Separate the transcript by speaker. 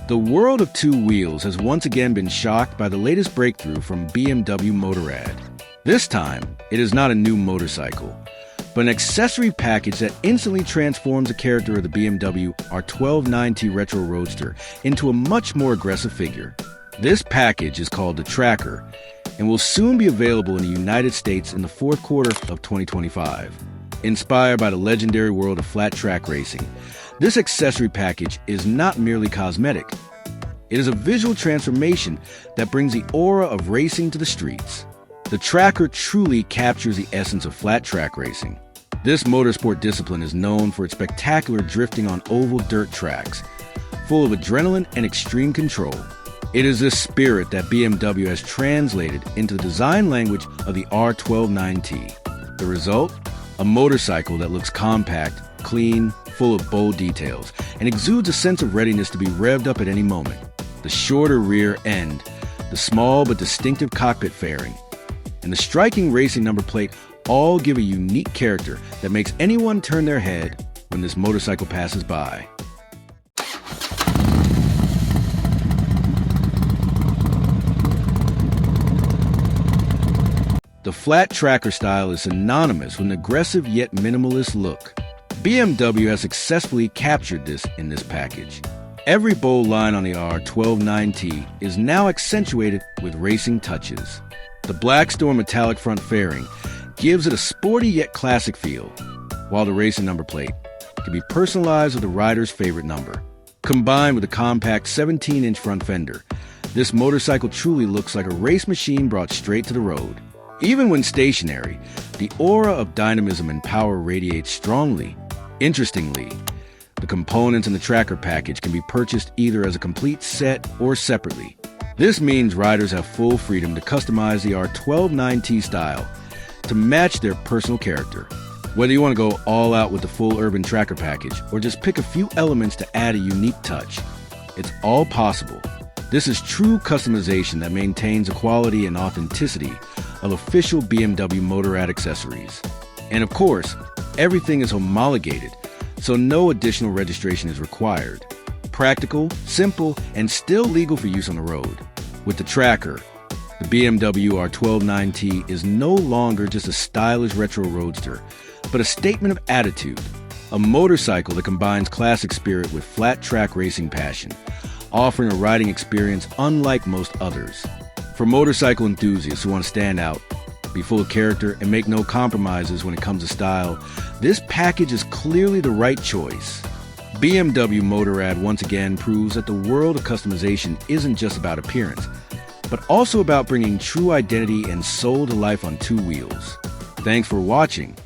Speaker 1: The world of two wheels has once again been shocked by the latest breakthrough from BMW Motorrad. This time, it is not a new motorcycle, but an accessory package that instantly transforms the character of the BMW R1290 Retro Roadster into a much more aggressive figure. This package is called the Tracker and will soon be available in the United States in the fourth quarter of 2025. Inspired by the legendary world of flat track racing, this accessory package is not merely cosmetic. It is a visual transformation that brings the aura of racing to the streets. The Tracker truly captures the essence of flat track racing. This motorsport discipline is known for its spectacular drifting on oval dirt tracks, full of adrenaline and extreme control. It is this spirit that BMW has translated into the design language of the R1290. The result? A motorcycle that looks compact, clean, full of bold details, and exudes a sense of readiness to be revved up at any moment. The shorter rear end, the small but distinctive cockpit fairing, and the striking racing number plate all give a unique character that makes anyone turn their head when this motorcycle passes by. The flat tracker style is synonymous with an aggressive yet minimalist look. BMW has successfully captured this in this package. Every bold line on the R1290 is now accentuated with racing touches. The Blackstone metallic front fairing gives it a sporty yet classic feel, while the racing number plate can be personalized with the rider's favorite number. Combined with a compact 17-inch front fender, this motorcycle truly looks like a race machine brought straight to the road. Even when stationary, the aura of dynamism and power radiates strongly. Interestingly, the components in the Tracker package can be purchased either as a complete set or separately. This means riders have full freedom to customize the R1290 style to match their personal character. Whether you want to go all out with the full urban Tracker package or just pick a few elements to add a unique touch, it's all possible. This is true customization that maintains the quality and authenticity of official BMW Motorrad accessories. And of course, everything is homologated, so no additional registration is required. Practical, simple, and still legal for use on the road. With the Tracker, the BMW R1290 is no longer just a stylish retro roadster, but a statement of attitude, a motorcycle that combines classic spirit with flat track racing passion, offering a riding experience unlike most others. For motorcycle enthusiasts who want to stand out, be full of character, and make no compromises when it comes to style, this package is clearly the right choice. BMW Motorrad once again proves that the world of customization isn't just about appearance, but also about bringing true identity and soul to life on two wheels. Thanks for watching.